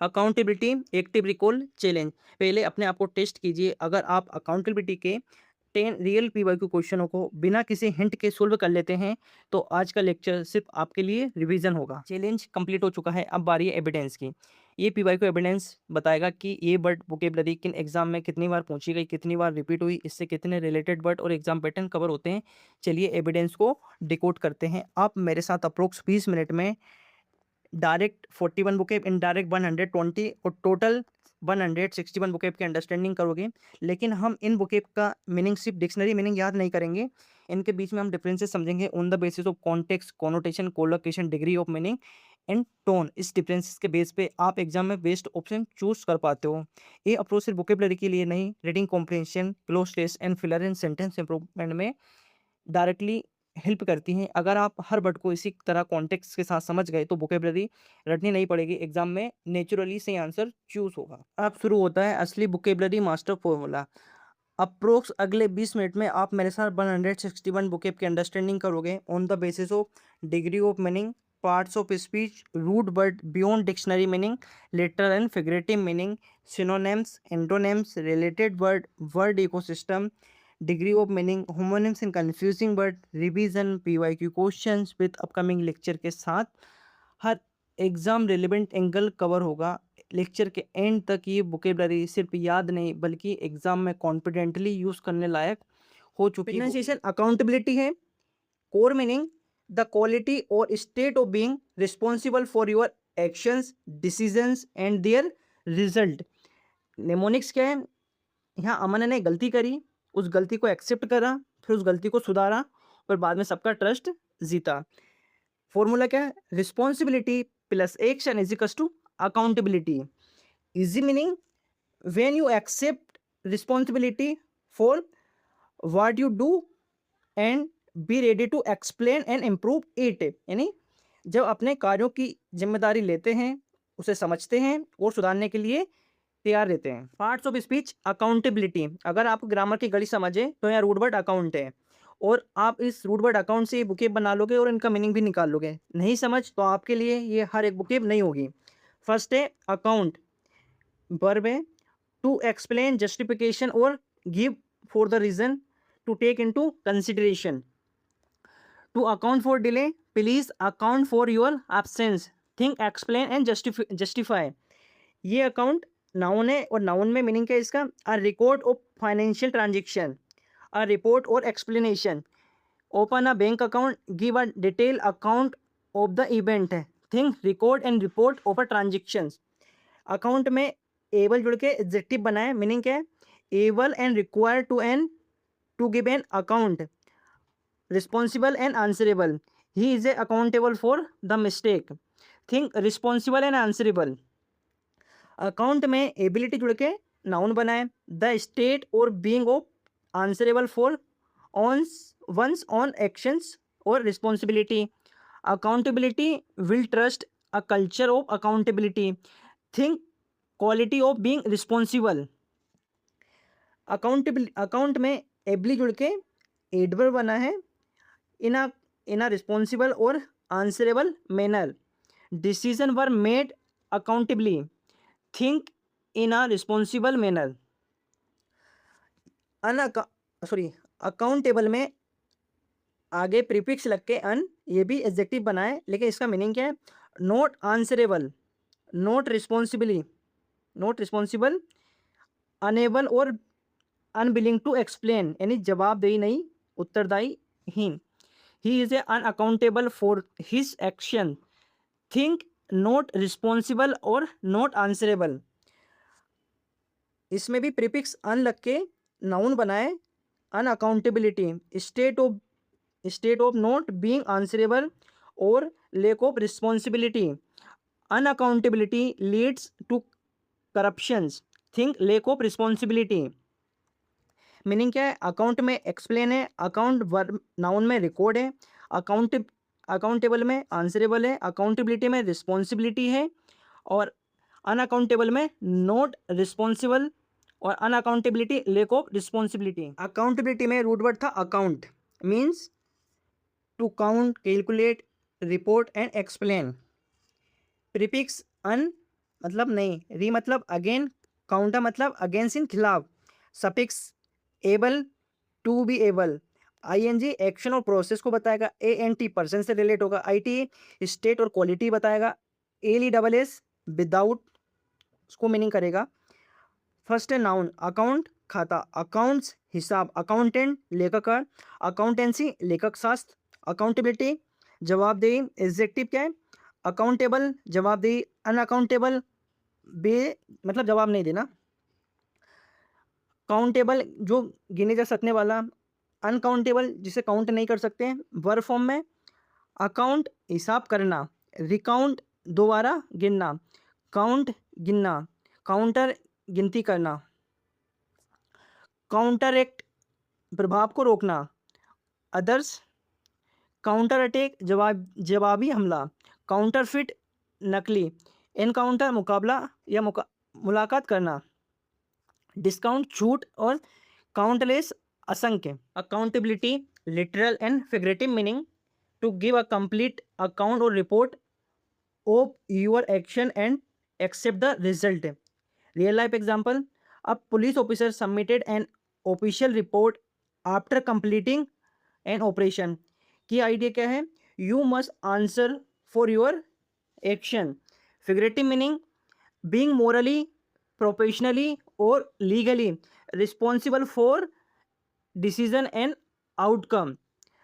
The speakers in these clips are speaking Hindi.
Accountability, active recall, challenge. पहले अपने आप को टेस्ट कीजिए, अगर आप अकाउंटेबिलिटी के 10 रियल पीवाईक्यू क्वेश्चनों को बिना किसी हिंट के सोल्व कर लेते हैं, तो आज का लेक्चर सिर्फ आपके लिए रिवीजन होगा। चैलेंज कंप्लीट हो चुका है, अब बारी है एविडेंस की। ये पीवाईक्यू एविडेंस बताएगा कि ये वर्ड वोकेबलरी किन एग्जाम में कितनी बार पूछी गई, कितनी बार रिपीट हुई, इससे कितने रिलेटेड वर्ड और एग्जाम पैटर्न कवर होते हैं। चलिए एविडेंस को डिकोड करते हैं। आप मेरे साथ अप्रोक्स 20 मिनट में डायरेक्ट 41 बुकेब, इनडायरेक्ट 120 और टोटल 161 बुकेब की अंडरस्टैंडिंग करोगे। लेकिन हम इन बुकेब का मीनिंग सिर्फ डिक्शनरी मीनिंग याद नहीं करेंगे, इनके बीच में हम डिफरेंसेस समझेंगे on the basis of context, connotation, collocation, degree of meaning and tone. इस डिफरेंसेस के बेस पे आप एग्जाम में बेस्ट ऑप्शन चूज कर पाते हो। ये अप्रोच सिर्फ वोकेबलरी के लिए नहीं, reading comprehension, cloze test and filler and sentence improvement में डायरेक्टली हेल्प करती हैं। अगर आप हर वर्ड को इसी तरह कॉन्टेक्स्ट के साथ समझ गए तो वोकेबलरी रटनी नहीं पड़ेगी, एग्जाम में नेचुरली सही आंसर चूज होगा। अब शुरू होता है असली वोकेबलरी मास्टर फॉर्मूला। अप्रोक्स अगले 20 मिनट में आप मेरे साथ 161 वोकेब की अंडरस्टैंडिंग करोगे on the basis of degree of meaning, parts of speech, root word beyond dictionary meaning, literal and figurative meaning, synonyms, antonyms, related word, word ecosystem, degree of meaning, homonyms and confusing word, revision, PYQ questions with upcoming lecture के साथ हर एग्जाम रिलेवेंट एंगल कवर होगा। लेक्चर के एंड तक ये वोकेबलरी सिर्फ याद नहीं बल्कि एग्जाम में कॉन्फिडेंटली यूज करने लायक हो चुकी है। प्रोनाउंसिएशन अकाउंटेबिलिटी है। कोर मीनिंग द क्वालिटी और state of being responsible for your actions, decisions and there result. Mnemonics क्या है? यहाँ अमन ने गलती करी, उस गलती को एक्सेप्ट करा, फिर उस गलती को सुधारा और बाद में सबका ट्रस्ट जीता। फॉर्मूला क्या है? Responsibility plus action is equals to accountability. Easy meaning when you accept responsibility for what you do and be ready to explain and improve it. यानी जब अपने कार्यों की जिम्मेदारी लेते हैं, उसे समझते हैं और सुधारने के लिए तैयार रहते हैं। Parts of speech accountability. अगर आप ग्रामर की गली समझे तो यहाँ रूट वर्ड अकाउंट है और आप इस रूट वर्ड अकाउंट से बुकेब बना लोगे और इनका मीनिंग भी निकाल लोगे। नहीं समझ तो आपके लिए ये हर एक बुकेब नहीं होगी। फर्स्ट है अकाउंट, वर्ब है टू एक्सप्लेन, जस्टिफिकेशन और give for the reason, to take into consideration. To account for delay, please account for your absence, think, explain and justify. ये अकाउंट नाउन है और नाउन में मीनिंग क्या है इसका? A record of financial transaction, a report और explanation. Open a bank account, give a detail account of the event है, think, record and report of a transaction. Account में एबल जुड़ के एडजेक्टिव बनाए, मीनिंग क्या है? Able and required to give an account, responsible and answerable, he is a accountable for the mistake, think, responsible and answerable. Account में एबिलिटी जुड़ के नाउन बनाए, द स्टेट और being of answerable for on one's own actions और responsibility. Accountability will trust a culture of accountability, think, quality of being responsible. Account में एबली जुड़ के एडवर्ब बना है, इन अ रिस्पॉन्सिबल और answerable manner. Decision were made accountably, think in a responsible manner. Accountable में आगे प्रीफिक्स लग के अन, ये भी एडजेक्टिव बनाए, लेकिन इसका मीनिंग क्या है? Not answerable, not responsible, unable और अनविलिंग टू एक्सप्लेन, यानी जवाबदेही नहीं, उत्तरदायी हीन। He is a unaccountable for his action, think, not responsible और नॉट आंसरेबल। इसमें भी प्रीफिक्स अन लग के नाउन बनाए, unaccountability, state of not being answerable और lack of responsibility. Unaccountability leads to corruptions, think, lack of responsibility. Meaning क्या है? अकाउंट में एक्सप्लेन है, अकाउंट वर्ब नाउन में रिकॉर्ड है, अकाउंटेबल में आंसरेबल है, अकाउंटेबिलिटी में रिस्पॉन्सिबिलिटी है और अनअकाउंटेबल में नॉट रिस्पॉन्सिबल और unaccountability lack of responsibility. Accountability में रूट वर्ड था account, means to count, calculate, report and explain. Prefix un मतलब नहीं, री मतलब अगेन, काउंटर मतलब अगेंस्ट इन खिलाफ, suffix able, to be able, ING action और प्रोसेस को बताएगा, एएनटी पर्सन से रिलेट होगा, आईटी स्टेट और क्वालिटी बताएगा, L E double S without उसको मीनिंग करेगा। फर्स्ट है नाउन, अकाउंट खाता, अकाउंट्स हिसाब, अकाउंटेंट लेखाकार, अकाउंटेंसी लेखक शास्त्र, अकाउंटेबिलिटी जवाबदेही, एग्जेक्टिव क्या है, अकाउंटेबल जवाबदेही, अनअकाउंटेबल बे मतलब जवाब नहीं देना, काउंटेबल जो गिने जा सकने वाला, अनकाउंटेबल जिसे काउंट नहीं कर सकते हैं। वर्ब फॉर्म में अकाउंट हिसाब करना, रिकाउंट दोबारा गिनना, काउंट गिनना, काउंटर गिनती करना, काउंटर एक्ट प्रभाव को रोकना, अदर्स काउंटर अटैक जवाबी हमला, काउंटर फिट नकली, एनकाउंटर मुकाबला या मुलाकात करना, डिस्काउंट छूट और काउंटलेस असंख्य। Accountability literal and figurative meaning, to give a complete account और report of your action and accept the result. Real life example, a police officer submitted an official report after completing an operation. Key idea क्या है, you must answer for your action. Figurative meaning, being morally, professionally और legally responsible for decision and outcome.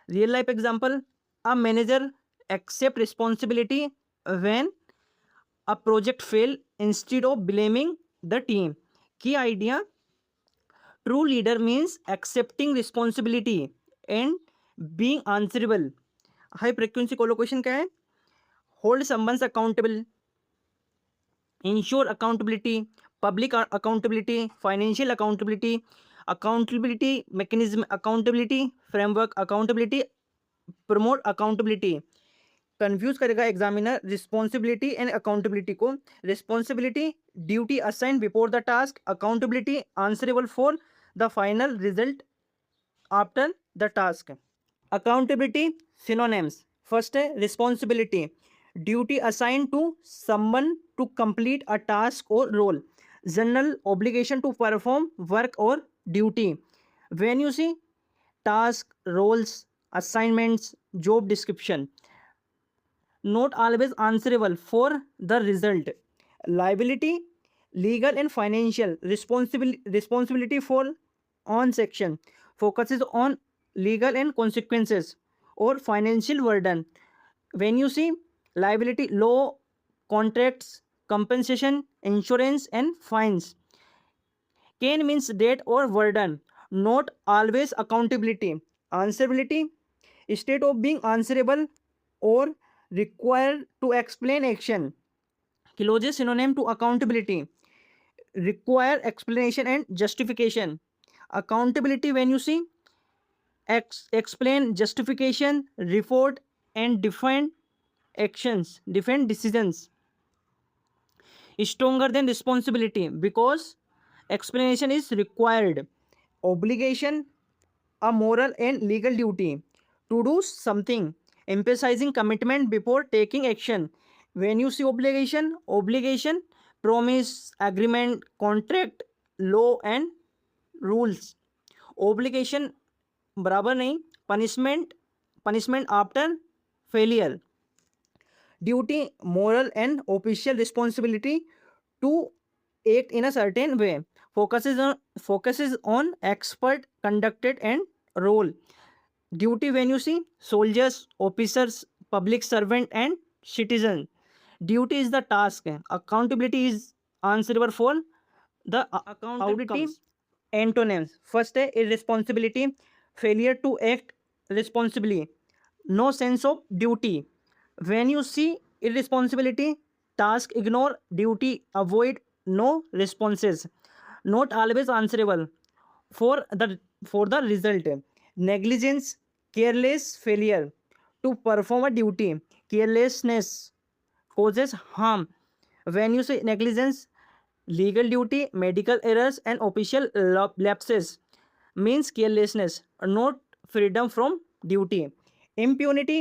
Real life example, a manager accept responsibility when a project fail instead of blaming the team। key idea, true leader means accepting responsibility and being answerable। high frequency collocation क्या है, hold someone accountable, ensure accountability, public accountability, financial accountability, accountability mechanism, accountability framework, accountability promote accountability। Confuse करेगा एग्जामिनर रिस्पॉन्सिबिलिटी एंड अकाउंटेबिलिटी को। Responsibility duty assign before the task, accountability answerable for the final result after the task. Accountability synonyms, first है responsibility, duty assign to someone to complete a task और role, general obligation to perform work और duty. When you see task, roles, assignments, job description. not always answerable for the result, liability legal and financial, responsibility for on section, focuses on legal and consequences or financial burden। when you see liability, law, contracts, compensation, insurance and fines। can means debt or burden, not always accountability, answerability state of being answerable or required to explain action। closest synonym to accountability, require explanation and justification। accountability when you see explain, justification, report and defend actions, defend decisions। stronger than responsibility because explanation is required। obligation, a moral and legal duty to do something, emphasizing commitment before taking action। when you see obligation, obligation promise, agreement, contract, law and rules। obligation बराबर नहीं, punishment, punishment after failure। duty moral and official responsibility to act in a certain way, focuses on expert conducted and role। duty when you see soldiers, officers, public servant and citizen। duty is the task, accountability is answerable for the accountability। antonyms, first है irresponsibility, failure to act responsibly, no sense of duty। when you see irresponsibility, task ignore, duty avoid, no responses, not always answerable for the result। negligence careless failure to perform a duty, carelessness causes harm। when you say negligence, legal duty, medical errors and official lapses means carelessness, not freedom from duty। impunity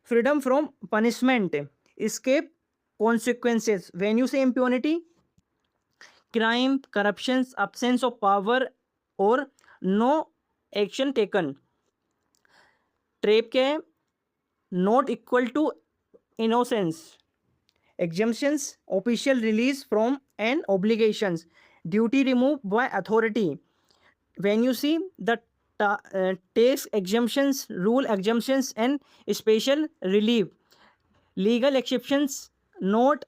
freedom from punishment, escape consequences. When you say impunity, crime, corruption, absence of power और no action taken. ट्रेप क्या है? Not equal to innocence. Exemptions, official release from an obligations, duty removed by authority. When you see the tax exemptions, rule exemptions, and special relief, legal exceptions, not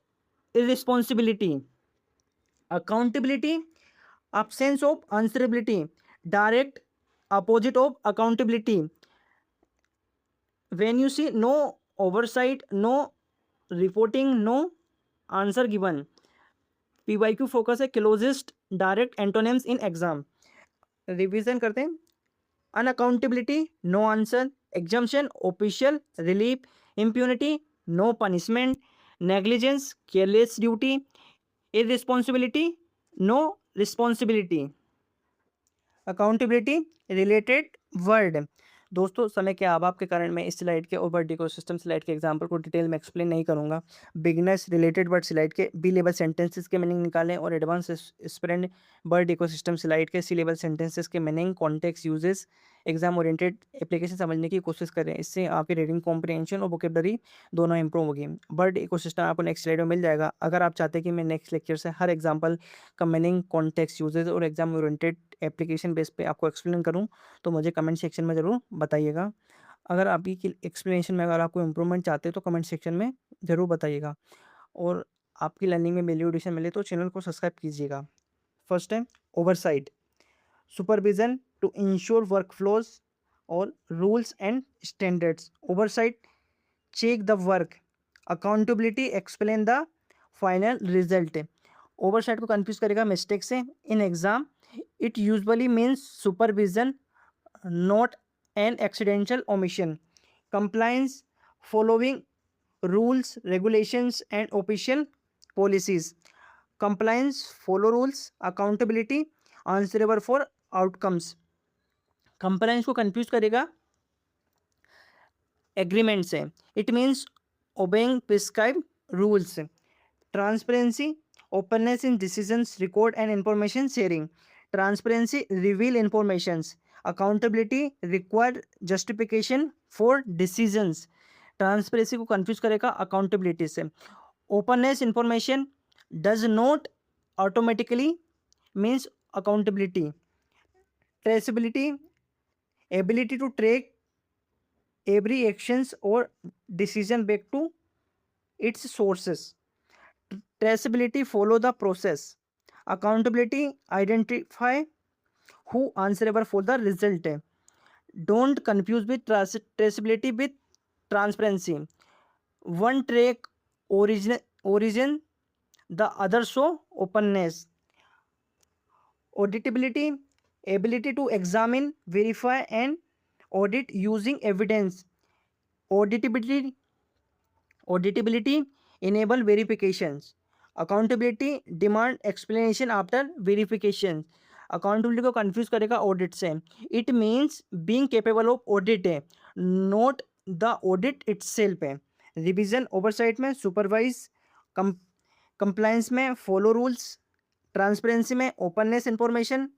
irresponsibility. Accountability, absence of answerability, direct opposite of accountability. When you see no oversight, no reporting, no answer given. PYQ focus है closest direct antonyms in exam. Revision करते हैं. Unaccountability, no answer. Exemption, official relief. Impunity, no punishment. Negligence, careless duty. Irresponsibility, no responsibility. Accountability related word. दोस्तों समय के अभाव के कारण मैं इस स्लाइड के और वर्ड इकोसिस्टम स्लाइड के एग्जांपल को डिटेल में एक्सप्लेन नहीं करूंगा. बिगनर्स रिलेटेड वर्ड स्लाइड के बी लेवल सेंटेंसेस के मीनिंग निकालें और advance spread word ecosystem slide के सी लेवल सेंटेंसेस के meaning, context, uses, exam oriented application समझने की कोशिश करें. इससे आपकी रीडिंग कॉम्प्रिहेंशन और वोकेबलरी दोनों इंप्रूव होगी. वर्ड इकोसिस्टम आपको नेक्स्ट स्लाइड में मिल जाएगा. अगर आप चाहते हैं कि मैं नेक्स्ट लेक्चर से हर एग्जाम्पल का मीनिंग, कॉन्टेक्स्ट, यूजेस और एग्जाम ओरिएंटेड एप्लीकेशन बेस पे आपको एक्सप्लेन करूं तो मुझे कमेंट सेक्शन में ज़रूर बताइएगा. अगर आपकी एक्सप्लेनेशन में अगर आपको इम्प्रूवमेंट चाहते हैं तो कमेंट सेक्शन में ज़रूर बताइएगा. और आपकी लर्निंग में वैल्यू एडिशन मिले तो चैनल को सब्सक्राइब कीजिएगा. फर्स्ट है oversight, supervision to ensure work flows और rules and standards. Oversight, check the work. Accountability, explain the final result. Oversight को कंफ्यूज करेगा मिस्टेक से. In exam it usually means supervision, not an accidental omission. Compliance, following rules, regulations and official policies. Compliance, follow rules. Accountability, answerable for outcomes. Compliance को confuse करेगा agreement से. It means obeying prescribed rules. Transparency, openness in decisions, record and information sharing. Transparency, reveal informations. Accountability, require justification for decisions. Transparency को confuse करेगा accountability से. Openness, information does not automatically means accountability. Traceability, ability to track every actions or decision back to its sources. Traceability, follow the process. Accountability, identify who answerable for the result. Don't confuse with traceability with transparency. One track origin, the other show openness. Auditability, ability to examine, verify and audit using evidence. Auditability enable verifications. Accountability, demand explanation after verification. Accountability को कंफ्यूज करेगा ऑडिट से. It means being capable of audit है, नॉट द ऑडिट इटसेल्फ है. रिवीजन, ओवरसाइट में सुपरवाइज, कंप्लायंस में फॉलो रूल्स, ट्रांसपेरेंसी में ओपननेस इंफॉर्मेशन,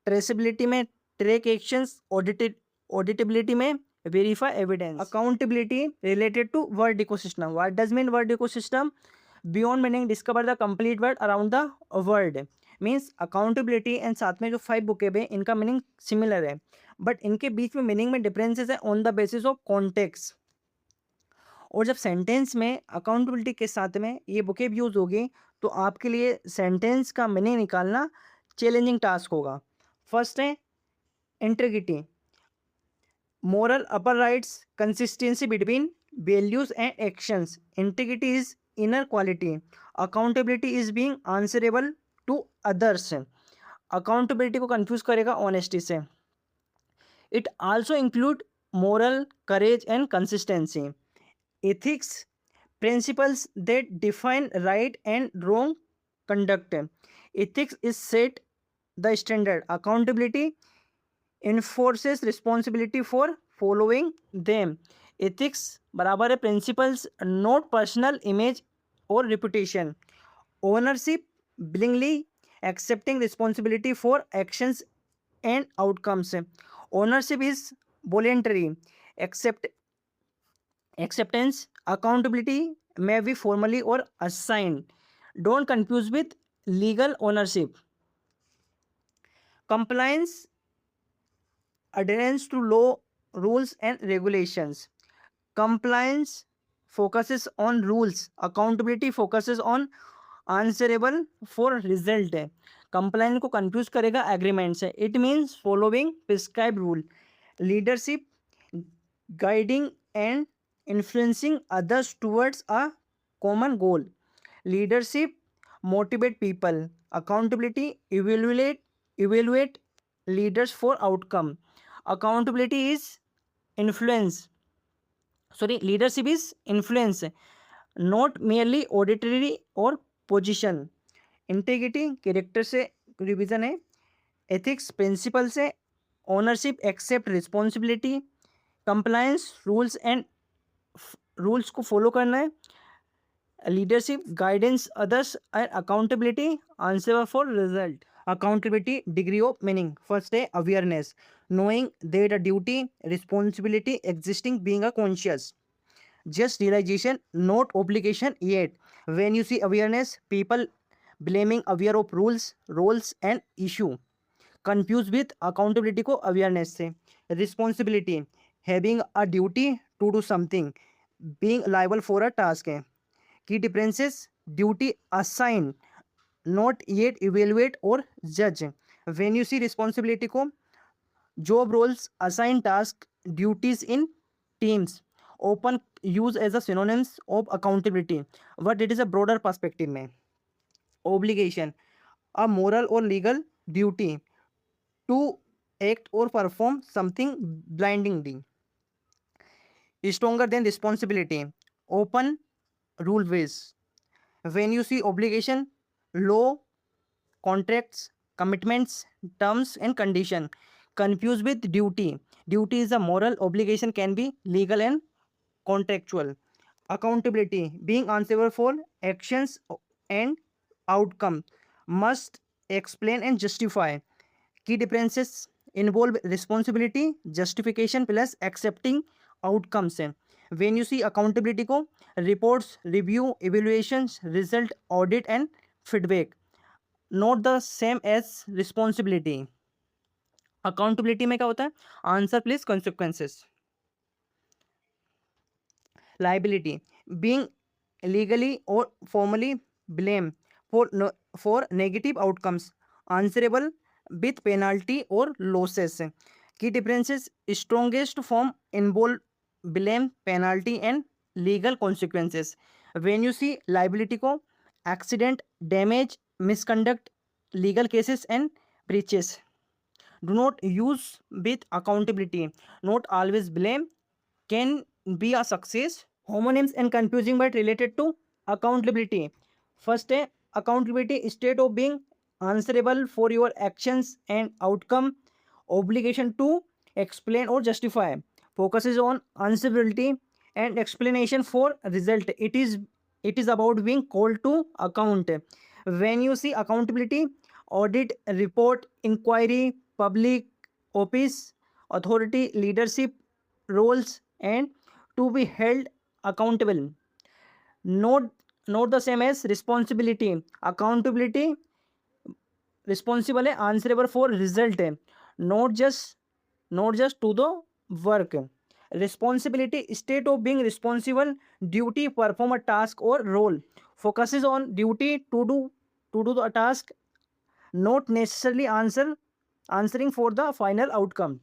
ट्रेसेबिलिटी में ट्रैक एक्शंस, ऑडिटेबिलिटी में verify evidence. Accountability related to word ecosystem. What does mean word ecosystem? Beyond meaning, discover the complete word around the word. Means accountability and साथ में जो 5 vocab है इनका मीनिंग सिमिलर है बट इनके बीच में मीनिंग में डिफरेंसेस है on the basis of context. और जब सेंटेंस में अकाउंटेबिलिटी के साथ में ये vocab यूज होगी तो आपके लिए सेंटेंस का मीनिंग निकालना चैलेंजिंग टास्क होगा. फर्स्ट है integrity, moral upper rights, consistency between values and actions. Integrity is inner quality. Accountability is being answerable to others. Accountability को confuse करेगा honesty से. It also include moral, courage and consistency. Ethics, principles that define right and wrong conduct. Ethics is set the standard. Accountability enforces responsibility for following them. Ethics बराबर है principles, not personal image or reputation. Ownership, willingly accepting responsibility for actions and outcomes. Ownership is voluntary. Accept acceptance, accountability may be formally or assigned. Don't confuse with legal ownership. Compliance, adherence to law, rules, and regulations. Compliance focuses on rules. Accountability focuses on answerable for result है. कंप्लाइन को कंफ्यूज करेगा एग्रीमेंट से. It means following prescribe rule. Leadership, guiding and influencing others towards a common goal. Leadership, motivate people. Accountability, evaluate leaders for outcome. Accountability is influence. Sorry, leadership is influence, not merely auditory or position. Integrity, character से रिवीजन है. एथिक्स, प्रिंसिपल से. Ownership, accept responsibility. Compliance, rules को फॉलो करना है. Leadership, guidance others. And accountability, answer for result. Accountability, degree of meaning. First है awareness, knowing that a duty, responsibility existing, being a conscious. Just realization, not obligation yet. When you see awareness, people blaming aware of rules, roles and issue. Confused with accountability को awareness से. Responsibility, having a duty to do something, being liable for a task है. Key differences, duty assigned, not yet evaluate or judge. When you see responsibility को job roles, assign task, duties in teams, often used as a synonyms of accountability, but it is a broader perspective में. Obligation, a moral or legal duty to act or perform something blindingly. Stronger than responsibility, open rule ways. When you see obligation, law, contracts, commitments, terms and condition. Confused with duty. Duty is a moral, obligation can be legal and contractual. Accountability, being answerable for actions and outcome, must explain and justify. Key differences involve responsibility, justification plus accepting outcomes. When you see accountability को reports, review, evaluations, result, audit and feedback, not the same as responsibility. Accountability में क्या होता है? Answer please consequences. Liability, being legally और formally blame for negative outcomes, answerable with penalty और losses. Key differences, strongest form involve blame, penalty and legal consequences. When you see liability को accident, damage, misconduct, legal cases and breaches. Do not use with accountability. Not always blame can be a success. Homonyms and confusing but related to accountability. First है accountability, state of being answerable for your actions and outcome. Obligation to explain or justify. Focuses on answerability and explanation for result. It is about being called to account. When you see accountability, audit, report, inquiry, public office, authority, leadership roles and to be held accountable. Not the same as responsibility. Accountability, responsible है, answerable for result है, not just to the work. Responsibility, state of being responsible, duty, perform a task or role. Focuses on duty to do the task, not necessarily answering for the final outcome.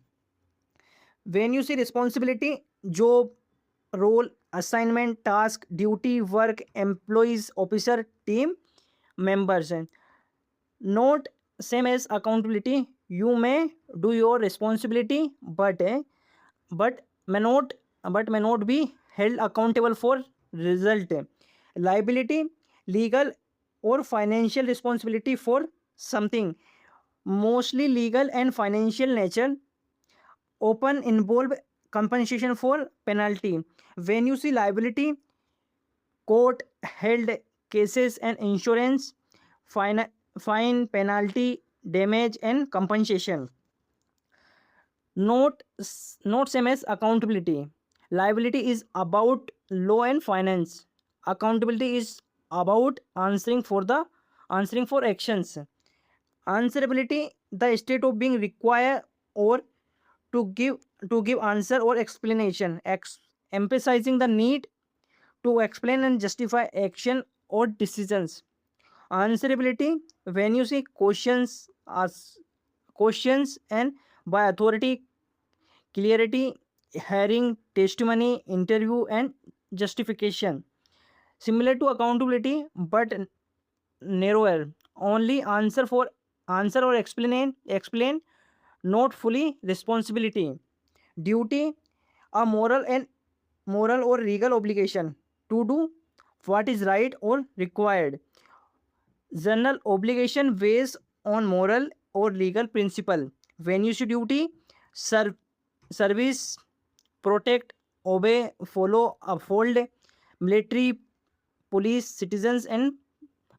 When you see responsibility, job, role, assignment, task, duty, work, employees, officer, team members. Not same as accountability. You may do your responsibility but may not be held accountable for result. Liability, legal or financial responsibility for something, mostly legal and financial nature, often involve compensation for penalty. When you see liability, court held cases and insurance, fine, penalty, damage and compensation. Not same as accountability. Liability is about law and finance. Accountability is about answering for actions. Answerability, the state of being required or to give answer or explanation, emphasizing the need to explain and justify action or decisions. Answerability, when you see questions and by authority, clarity, hearing, testimony, interview, and justification. Similar to accountability, but narrower. Only answer or explain, not fully responsibility. Duty, a moral or legal obligation to do what is right or required. General obligation based on moral or legal principle. When you see duty, serve, service, protect, obey, follow, uphold, military, police, citizens, and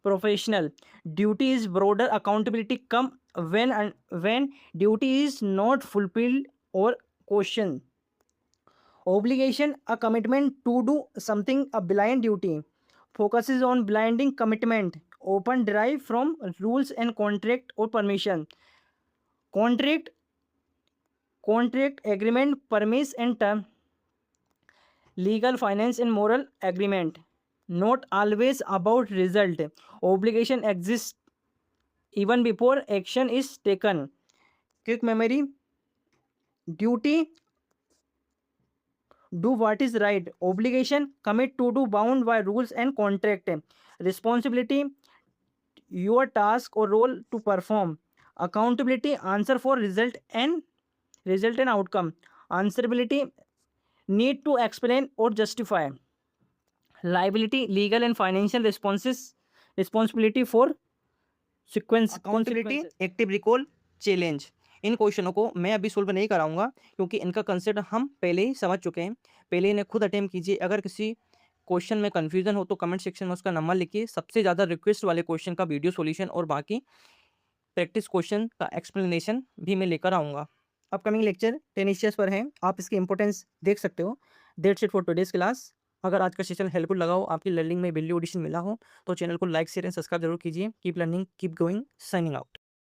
professional. Duty is broader. Accountability come when duty is not fulfilled or questioned. Obligation, a commitment to do something. A blind duty focuses on blinding commitment, often derived from rules and contract or permission. Contract, agreement, permits and term, legal, finance, and moral agreement. Not always about result. Obligation exists even before action is taken. Quick memory. Duty, do what is right. Obligation, commit to do bound by rules and contract. Responsibility, your task or role to perform. Accountability, answer for result and outcome. Answerability, need to explain or justify. Liability, legal and financial responsibility for sequence accountability active recall challenge. इन क्वेश्चनों को मैं अभी सोल्व नहीं कराऊंगा क्योंकि इनका कंसेप्ट हम पहले ही समझ चुके हैं। पहले इन्हें खुद अटेम्प्ट कीजिए। अगर किसी क्वेश्चन में कन्फ्यूजन हो तो कमेंट सेक्शन में उसका नंबर लिखिए। सबसे ज़्यादा रिक्वेस्ट वाले क्वेश्चन का वीडियो सॉल्यूशन और बाकी प्रैक्टिस क्वेश्चन का एक्सप्लेनेशन भी मैं लेकर आऊँगा। अपकमिंग लेक्चर टेनिशियस पर है, आप इसकी इंपॉर्टेंस देख सकते हो। That's it for today's class. अगर आज का सेशन हेल्पफुल लगा हो, आपकी लर्निंग में वैल्यू एडिशन मिला हो तो चैनल को लाइक शेयर एंड सब्सक्राइब जरूर कीजिए। Keep learning, keep going, signing out.